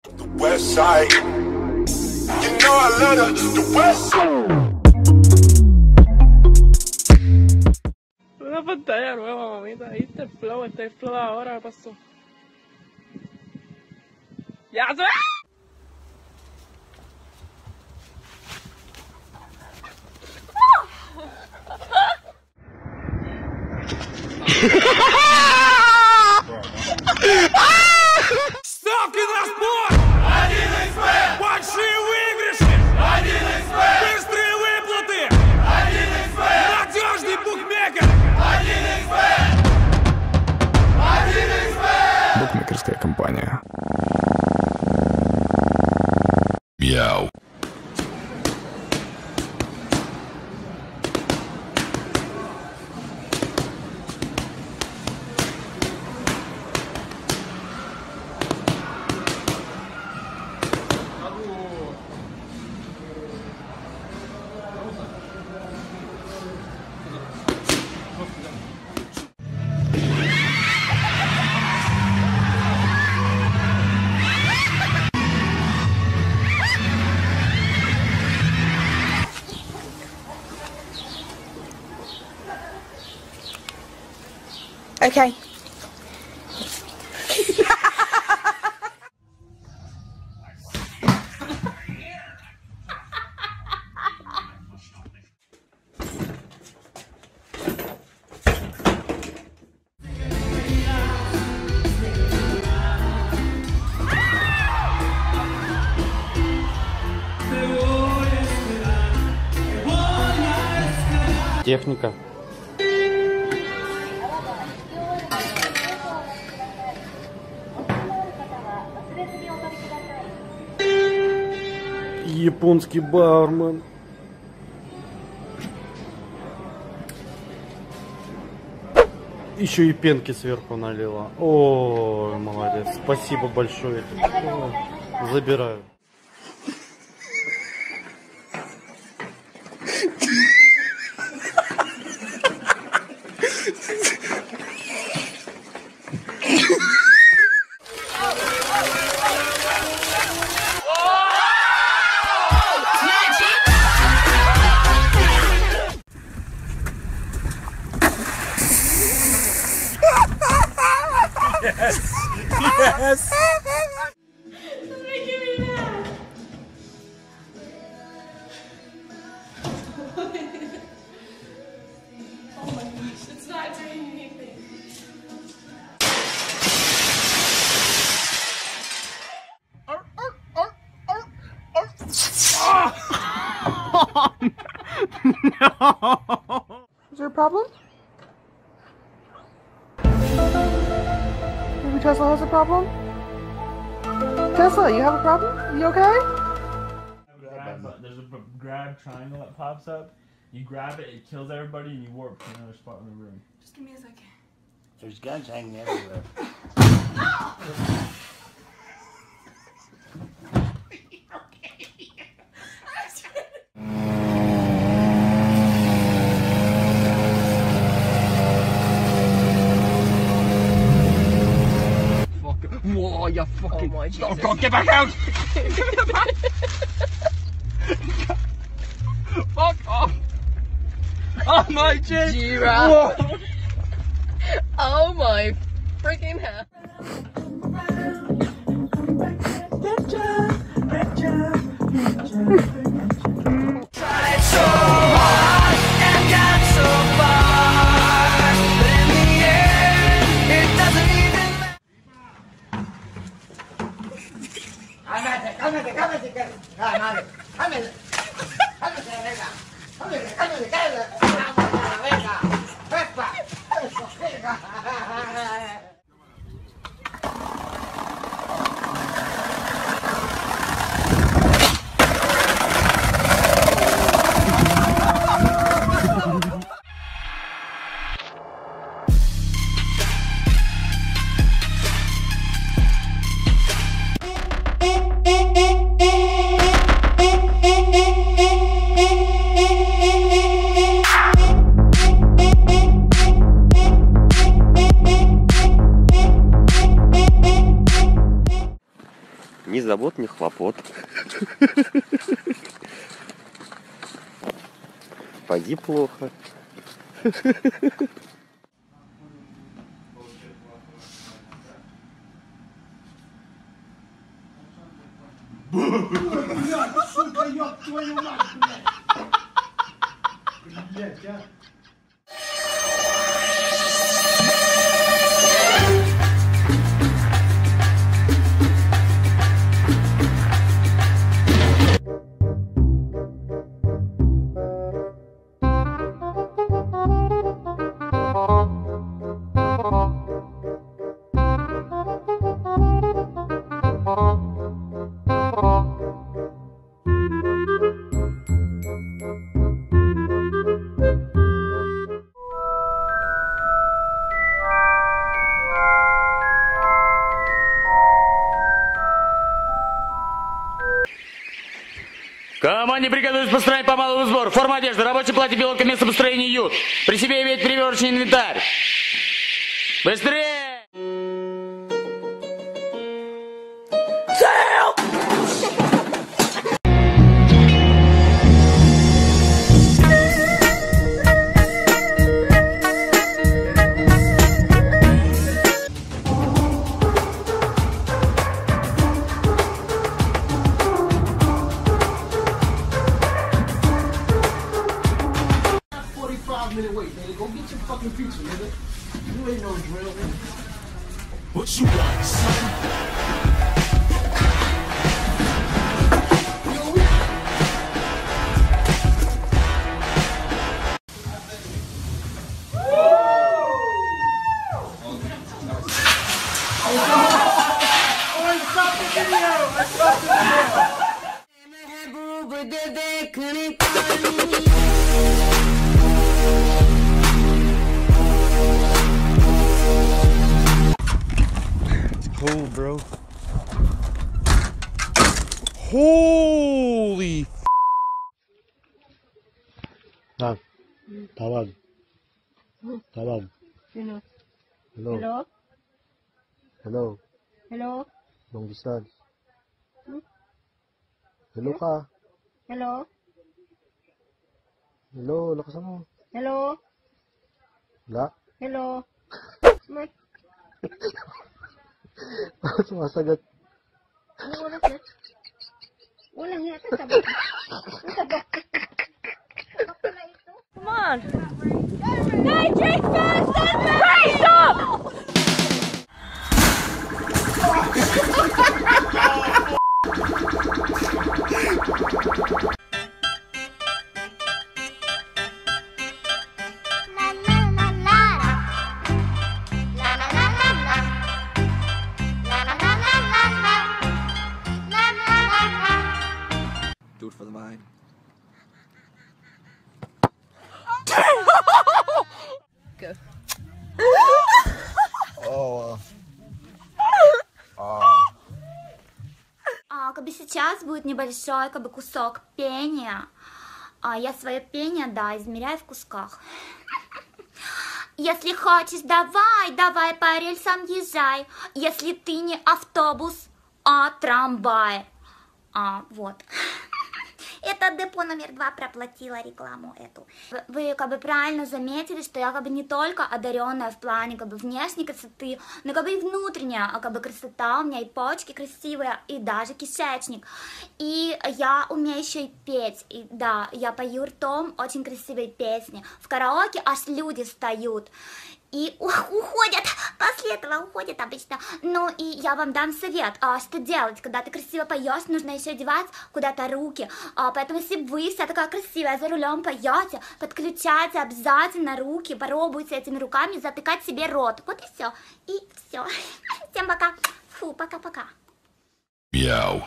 The West Side. You know I love the West Side. Una pantalla nueva, mamita. Ahí está el flow ahora, ¿qué pasó? ¡Ya se va! Ставки на спорт! 1xBet! Большие выигрыши! 1xBet! Быстрые выплаты! 1xBet! Надежный букмекер! 1xBet! 1xBet! Букмекерская компания. Мяу. Okay. Техника. Японский бармен. Еще и пенки сверху налила. Ой, молодец. Спасибо большое. Забираю. Yes! Yes! It's making me mad. Oh my gosh, it's not doing anything. No. Is there a problem? Maybe Tesla has a problem? Tesla, you have a problem? You okay? There's a grab triangle that pops up. You grab it, it kills everybody, and you warp to another spot in the room. Just give me a second. There's guns hanging everywhere. Whoa, you fucking. Oh my Jesus. Oh God, get back out! Fuck off! Oh my Jesus! Giraffe. Oh my freaking hell. забот, ни хлопот. Пойди плохо. Сука, ёб твою мать, блядь, а. Команде приготовились построить по малому сбору. Форма одежды, рабочее платье, пилотка, место построения ют. При себе иметь переверочный инвентарь. Быстрее! What you want, son? Cool, bro. Holy Tawag. Tawag. Sino? Hello. Hello? Hello. Hello? Long distance. Hello ka. Hello? Hello, lakasan mo. Hello? Wala. Hello? Mark, Sumasagot. ano oras na? Walang yata sabi. Sabi. Pala ito. Come on. Hey, Jake, fast! Hey, stop! Do it for the mind. Go. Как бы сейчас будет небольшой кусок пения. Я свое пение, да, измеряю в кусках. Если хочешь, давай по рельсам езжай. Если ты не автобус, а трамвай. Вот. Это депо номер 2 проплатила рекламу эту. Вы как бы правильно заметили, что я как бы не только одаренная в плане как бы внешней красоты, но как бы и внутренняя как бы красота. У меня и почки красивые, и даже кишечник. И я умею еще и петь. И да, я пою ртом очень красивые песни. В караоке аж люди встают и уходят, после этого уходят обычно. Ну и я вам дам совет, что делать, когда ты красиво поешь, нужно еще одевать куда-то руки. Поэтому если вы вся такая красивая за рулем поете, подключайте обязательно руки, попробуйте этими руками затыкать себе рот. Вот и все. И все. Всем пока. Фу, пока-пока. Yo.